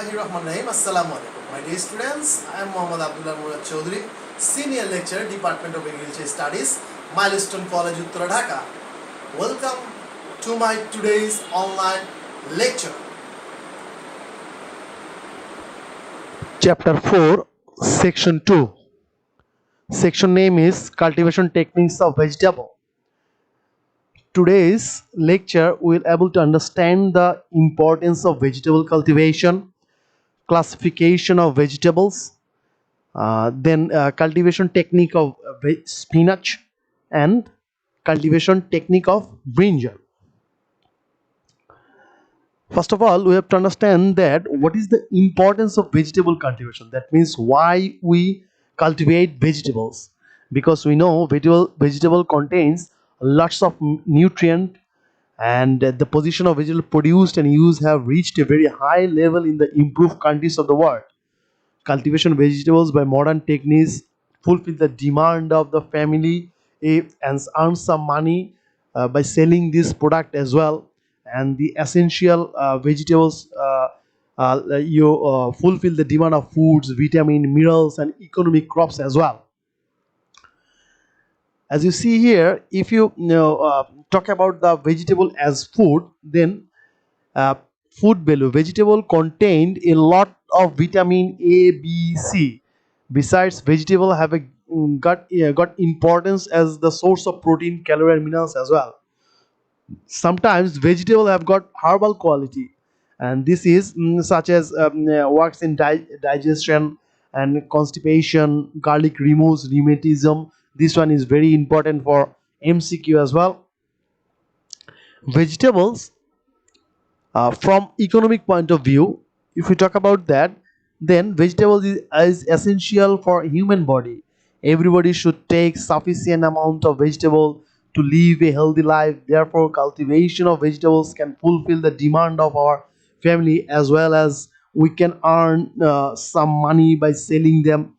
Bismillahirrahmanirrahim. Assalamu alaikum. My dear students, I am Murad Agriculture, Senior Lecturer, Department of Agriculture Studies, Milestone College, Uttara Dhaka. Welcome to my today's online lecture. Chapter 4, Section 2. Section name is Cultivation Techniques of Vegetable. Today's lecture will able to understand the importance of vegetable cultivation, classification of vegetables, then cultivation technique of spinach, and cultivation technique of brinjal. First of all, we have to understand that what is the importance of vegetable cultivation. That means why we cultivate vegetables, because we know vegetable contains lots of nutrient, and the position of vegetable produced and used have reached a very high level in the improved countries of the world. Cultivation vegetables by modern techniques fulfill the demand of the family, and earn some money by selling this product as well. And the essential vegetables fulfill the demand of foods, vitamin, minerals, and economic crops as well. As you see here, if you talk about the vegetable as food, then food value: vegetable contained a lot of vitamin A, B, C. Besides, vegetable have got importance as the source of protein, calorie, and minerals as well. Sometimes vegetable have got herbal quality, and this is such as works in digestion and constipation. Garlic removes rheumatism. This one is very important for MCQ as well. Vegetables, from economic point of view, if we talk about that, then vegetables is essential for human body. Everybody should take sufficient amount of vegetable to live a healthy life. Therefore, cultivation of vegetables can fulfill the demand of our family, as well as we can earn some money by selling them.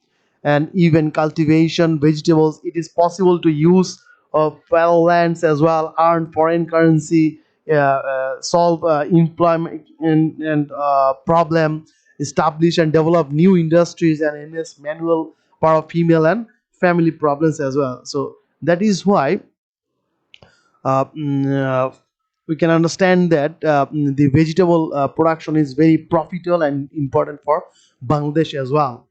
And even cultivation vegetables, it is possible to use fallow lands as well, earn foreign currency, solve employment and problem, establish and develop new industries, and enhance manual power of female and family problems as well. So that is why uh, mm, uh, we can understand that the vegetable production is very profitable and important for Bangladesh as well.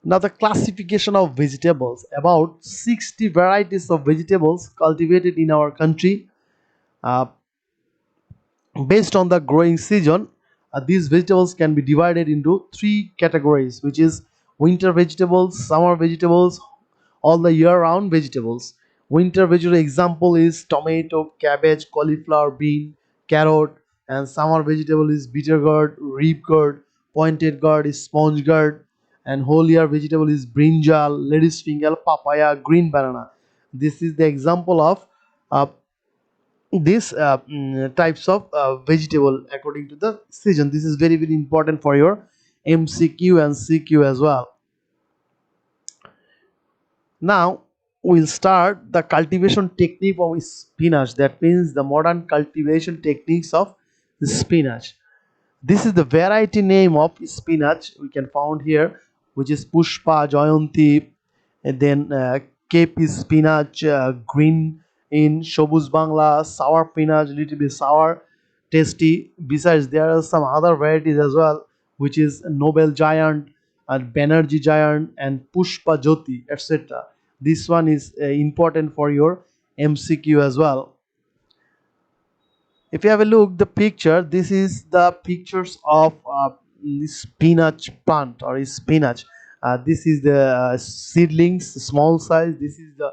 Now, the classification of vegetables: about 60 varieties of vegetables cultivated in our country. Uh, Based on the growing season, these vegetables can be divided into three categories, which is winter vegetables, summer vegetables, all the year round vegetables. Winter vegetable example is tomato, cabbage, cauliflower, bean, carrot. And summer vegetable is bitter gourd, rib gourd, pointed gourd is sponge gourd. And whole year vegetable is brinjal, lettuce finger, papaya, green banana. This is the example of uh, these types of vegetable according to the season. This is very important for your MCQ and CQ as well. Now we'll start the cultivation technique of spinach. That means the modern cultivation techniques of spinach. This is the variety name of spinach we can found here, which is Pushpa, Jayanti, and then Cape spinach, green in Shobuz Bangla, sour spinach, little bit sour, tasty. Besides, there are some other varieties as well, which is Nobel Giant, Banerjee Giant, and Pushpa Jyoti, etc. This one is important for your MCQ as well. If you have a look the picture, this is the pictures of spinach plant or spinach. This is the seedlings, small size. This is the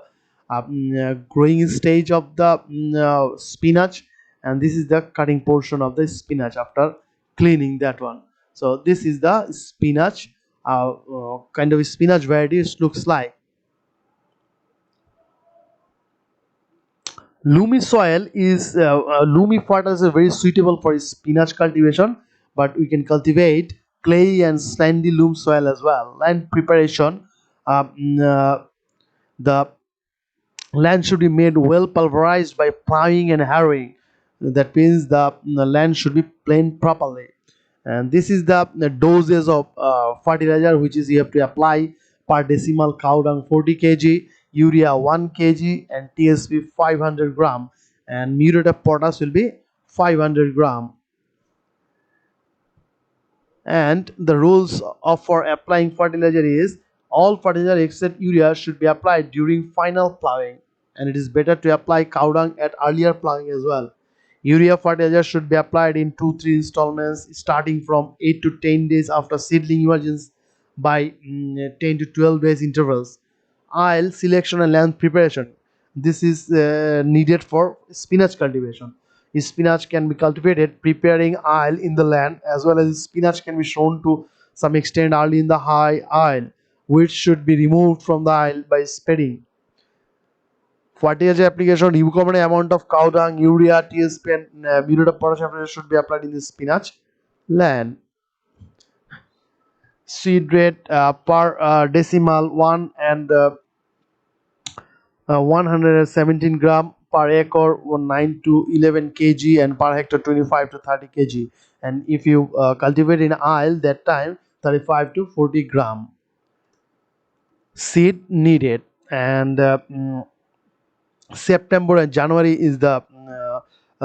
growing stage of the spinach, and this is the cutting portion of the spinach after cleaning that one. So this is the spinach, kind of spinach variety it looks like. Loamy soil is loamy fertilizer very suitable for spinach cultivation, but we can cultivate clay and sandy loam soil as well. Land preparation: the land should be made well pulverized by plowing and harrowing. That means the land should be planed properly. And this is the doses of fertilizer which is you have to apply per decimal: cow dung 40 kg, urea 1 kg, and TSP 500 gram, and muriate of potash will be 500 gram. And the rules of for applying fertilizer is: all fertilizer except urea should be applied during final plowing, and it is better to apply cow dung at earlier plowing as well. Urea fertilizer should be applied in 2-3 installments starting from 8 to 10 days after seedling emergence by 10 to 12 days intervals. Aisle selection and land preparation. This is needed for spinach cultivation. Spinach can be cultivated preparing aisle in the land, as well as spinach can be shown to some extent early in the high aisle, which should be removed from the aisle by spreading. Fertilizer application: recommended amount of cow dung, urea, TSP, and muriate of potash should be applied in the spinach land. Seed rate per decimal 1 and 117 gram per acre, 9 to 11 kg, and per hectare 25 to 30 kg. And if you cultivate in aisle, that time 35 to 40 gram seed needed. And September and January is the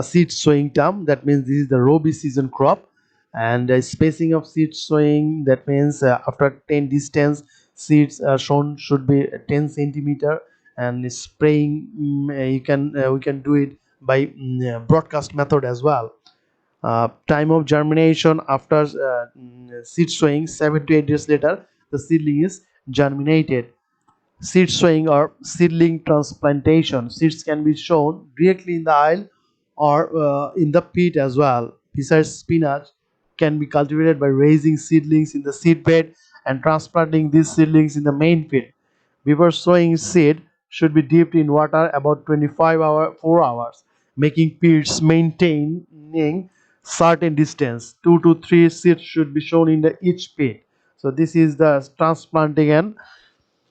seed sowing time. That means this is the Rabi season crop. And spacing of seed sowing, that means after 10 distance, seeds shown should be 10 centimeter. And spraying, you can we can do it by broadcast method as well. Time of germination: after seed sowing, 7 to 8 days later, the seedling is germinated. Seed sowing or seedling transplantation: seeds can be sown directly in the aisle or in the pit as well. Besides, spinach can be cultivated by raising seedlings in the seed bed and transplanting these seedlings in the main field. Before sowing, seed should be dipped in water about 4 hours, making pits maintaining certain distance. 2 to 3 seeds should be sown in the each pit. So this is the transplanting and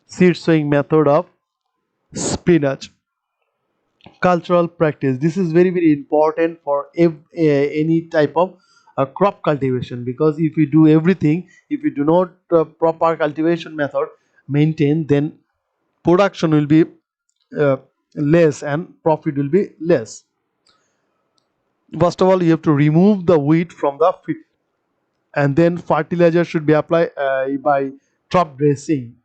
seed sowing method of spinach. Cultural practice: this is very important for any type of crop cultivation, because if you do everything, if you do not proper cultivation method maintain, then production will be uh, less and profit will be less. First of all, you have to remove the weed from the field, and then fertilizer should be applied by top dressing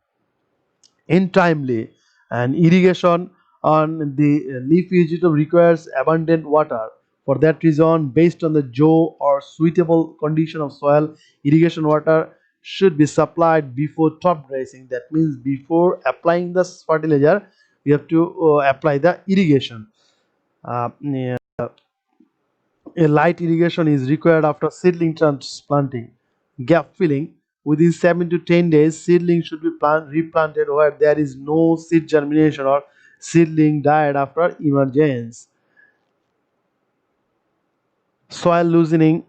in timely. And irrigation on the leaf vegetable requires abundant water. For that reason, based on the jaw or suitable condition of soil, irrigation water should be supplied before top dressing. That means before applying the fertilizer, we have to apply the irrigation. Yeah, a light irrigation is required after seedling transplanting. Gap filling: within 7 to 10 days, seedling should be replanted where there is no seed germination or seedling died after emergence. Soil loosening: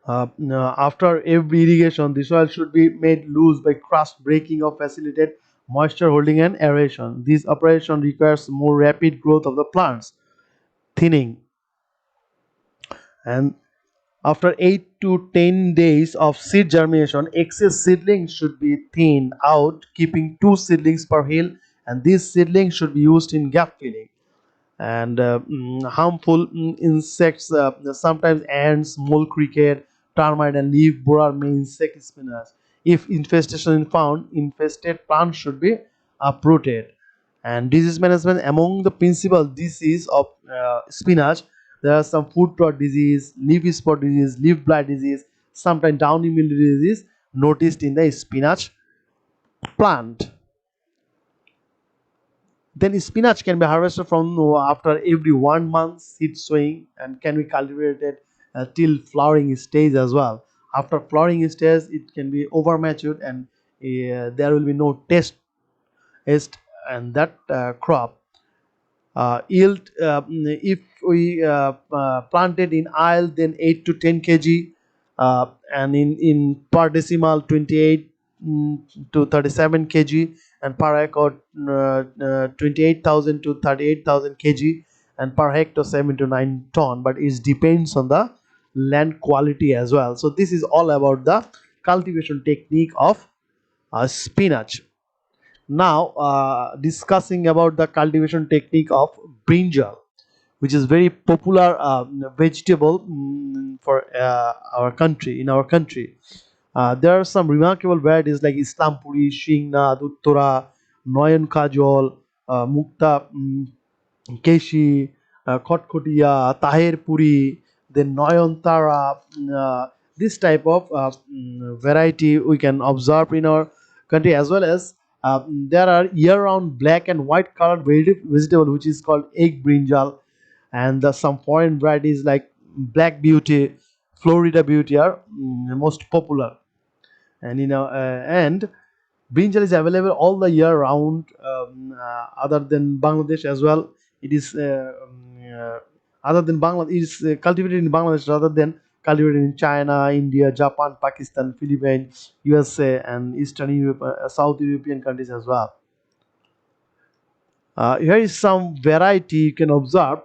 after every irrigation, the soil should be made loose by crust breaking or facilitate moisture holding and aeration. This operation requires more rapid growth of the plants. Thinning: and after 8 to 10 days of seed germination, excess seedlings should be thinned out, keeping 2 seedlings per hill, and these seedlings should be used in gap filling. And harmful insects: sometimes ants, mole cricket, termite, and leaf borer may insect spinach. If infestation is found, infested plants should be uprooted. And disease management: among the principal disease of spinach, there are some foot rot disease, leaf spot disease, leaf blight disease, sometimes downy mildew disease noticed in the spinach plant. Then spinach can be harvested from after every 1 month seed sowing, and can be cultivated till flowering stage as well. After flowering stage, it can be over matured, and there will be no taste and that crop. Yield: if we planted in aisle, then 8 to 10 kg, and in per decimal 28 to 37 kg, and per acre 28,000 to 38,000 kg, and per hectare 7 to 9 ton. But it depends on the land quality as well. So this is all about the cultivation technique of spinach. Now discussing about the cultivation technique of brinjal, which is very popular vegetable for our country. In our country, there are some remarkable varieties like Islampuri, Shingna, Uttora, Noyan Kajol, Mukta, Keshi, Khotkhutiya, Tahir Puri, then Noyantara. This type of variety we can observe in our country, as well as there are year-round black and white colored vegetable which is called egg brinjal, and some foreign varieties like Black Beauty, Florida Beauty are most popular. And and brinjal is available all the year round, other than Bangladesh as well. It is other than Bangladesh, it is cultivated in Bangladesh rather than cultivated in China, India, Japan, Pakistan, Philippines, USA, and Eastern Europe, South European countries as well. Here is some variety you can observe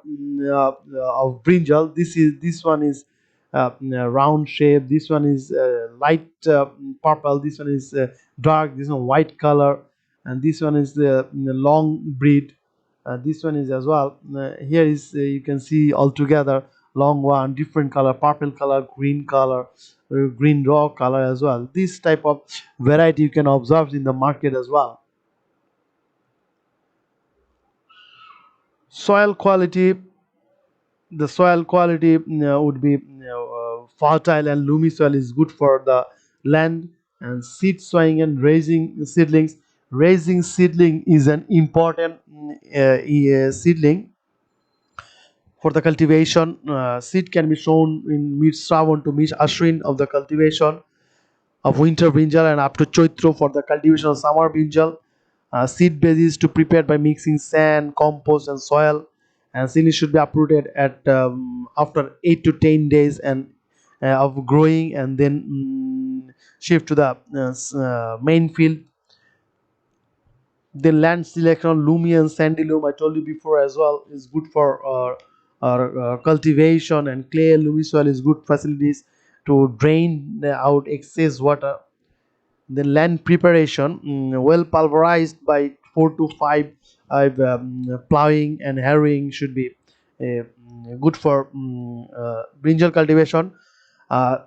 of brinjal. This one is round shape. This one is light purple. This one is dark. This one white color, and this one is the long breed. This one is as well. Here is you can see altogether long one, different color, purple color, green raw color as well. This type of variety you can observe in the market as well. Soil quality, the soil quality would be fertile and loamy soil is good for the land. And seed sowing and raising seedlings, raising seedling is an important seedling for the cultivation. Seed can be sown in mid Shravan to mid Ashwin of the cultivation of winter brinjal, and up to Choitro for the cultivation of summer brinjal. Seed base is to prepare by mixing sand, compost, and soil. And seedling should be uprooted at after 8 to 10 days and of growing, and then shift to the main field. The land selection, loamy and sandy loam, I told you before as well, is good for cultivation, and clay and loamy soil is good facilities to drain out excess water. The land preparation, well pulverized by 4 to 5 plowing and harrowing should be good for brinjal cultivation. uh,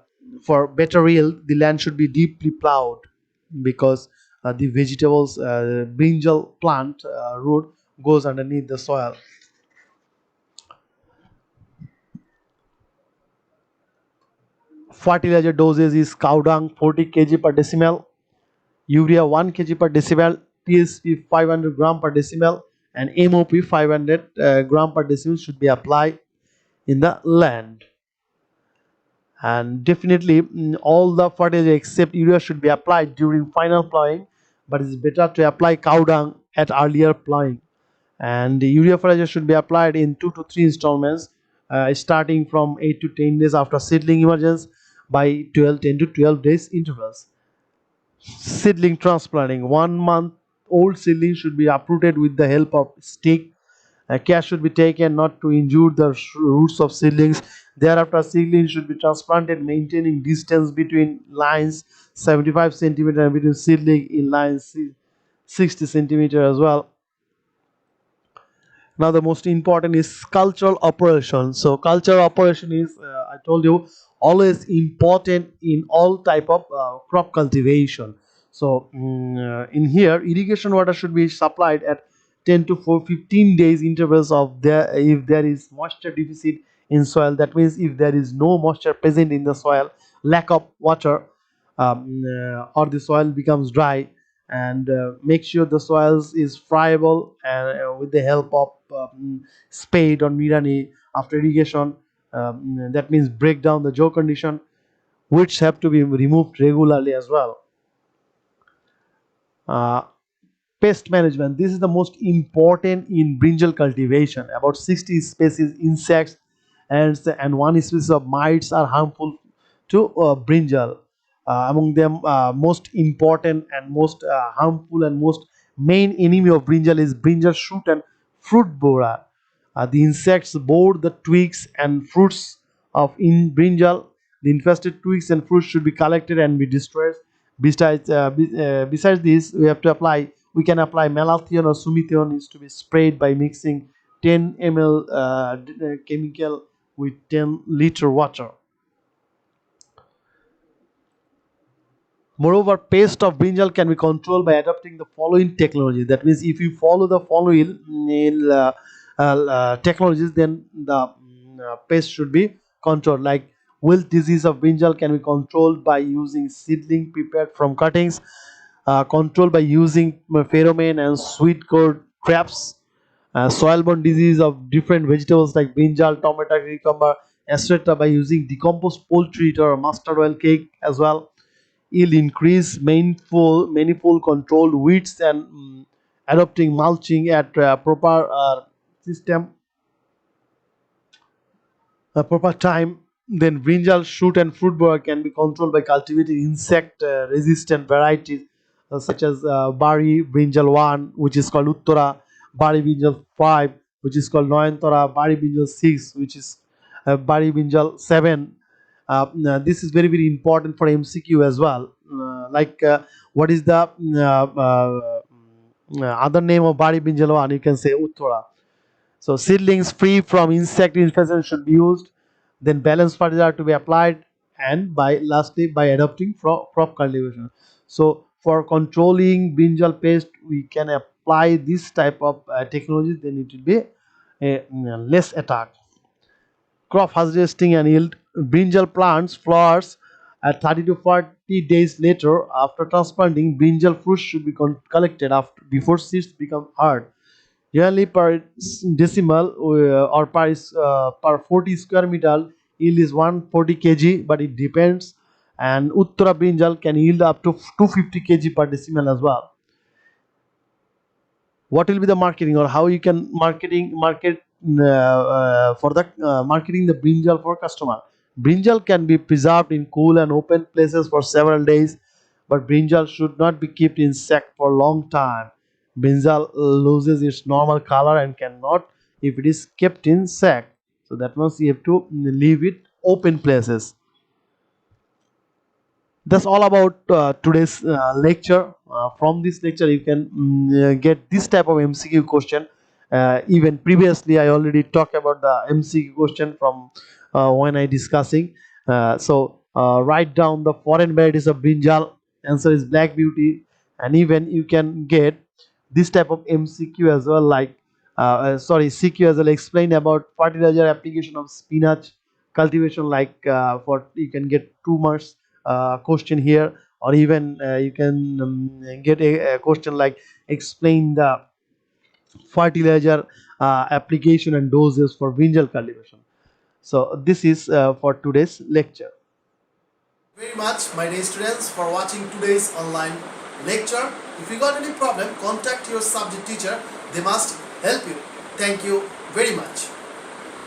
for better yield, the land should be deeply plowed, because the vegetables brinjal plant root goes underneath the soil. Fertilizer dosage is cow dung 40 kg per decimal, urea 1 kg per decimal, TSP 500 gram per decimal, and MOP 500 gram per decimal should be applied in the land. And definitely all the fertilizer except urea should be applied during final plowing, but it's better to apply cow dung at earlier plowing. And the urea fertilizer should be applied in 2 to 3 installments, starting from 8 to 10 days after seedling emergence, by 10 to 12 days intervals. Seedling transplanting, 1 month old seedling should be uprooted with the help of stick. Care should be taken not to injure the roots of seedlings. Thereafter, seedlings should be transplanted, maintaining distance between lines 75 centimeter, and between seedling in lines 60 centimeter as well. Now the most important is cultural operation. So cultural operation is, I told you, always important in all type of crop cultivation. So in here, irrigation water should be supplied at 10 to 15 days intervals of there. If there is moisture deficit in soil, that means if there is no moisture present in the soil, lack of water, or the soil becomes dry. And make sure the soils is friable, and with the help of spade or mirani after irrigation. That means break down the jaw condition, which have to be removed regularly as well. uh, Pest management, this is the most important in brinjal cultivation. About 60 species insects, and one species of mites are harmful to brinjal. Among them, most important and most harmful and most main enemy of brinjal is brinjal shoot and fruit borer. The insects bore the twigs and fruits of in brinjal. The infested twigs and fruits should be collected and be destroyed. Besides this, we can apply malathion or sumithion is to be sprayed by mixing 10 ml chemical with 10-liter water. Moreover, pest of brinjal can be controlled by adopting the following technology. That means, if you follow the following technologies, then the pest should be controlled. Like wilt disease of brinjal can be controlled by using seedling prepared from cuttings, controlled by using pheromone and sweet gourd traps. Soil-borne disease of different vegetables like brinjal, tomato, cucumber, etc. by using decomposed poultry or mustard oil cake as well. Yield increase manifold controlled weeds and adopting mulching at proper system proper time. Then brinjal shoot and fruit borer can be controlled by cultivating insect resistant varieties such as bari brinjal 1, which is called uttara, bari brinjal 5, which is called noyantara, bari brinjal 6, which is bari brinjal 7. This is very very important for MCQ as well. What is the other name of bari brinjal 1? You can say uttara. So seedlings free from insect infestation should be used. Then balanced fertilizer to be applied, and by lastly by adopting crop cultivation. So for controlling brinjal pest, we can apply this type of technology. Then it will be a less attack. Crop harvesting and yield. Brinjal plants flowers at 30 to 40 days later after transplanting. Brinjal fruits should be collected after before seeds become hard. Yearly per decimal per 40 square meter yield is 140 kg, but it depends. And Uttara brinjal can yield up to 250 kg per decimal as well. What will be the marketing, or how you can market for the marketing the brinjal for customer? Brinjal can be preserved in cool and open places for several days, but brinjal should not be kept in sack for long time. Brinjal loses its normal color and cannot if it is kept in sack. So that means you have to leave it open places. That's all about today's lecture. From this lecture you can get this type of MCQ question. Even previously I already talked about the MCQ question from when I discussing. Write down the foreign varieties of brinjal. Answer is black beauty. And even you can get this type of MCQ as well, like CQ as well. Explain about fertilizer application of spinach cultivation, like for you can get 2 marks question here. Or even you can get a question like explain the fertilizer application and doses for brinjal cultivation. So this is for today's lecture. Very much, my dear students, for watching today's online lecture. If you got any problem, contact your subject teacher. They must help you. Thank you very much.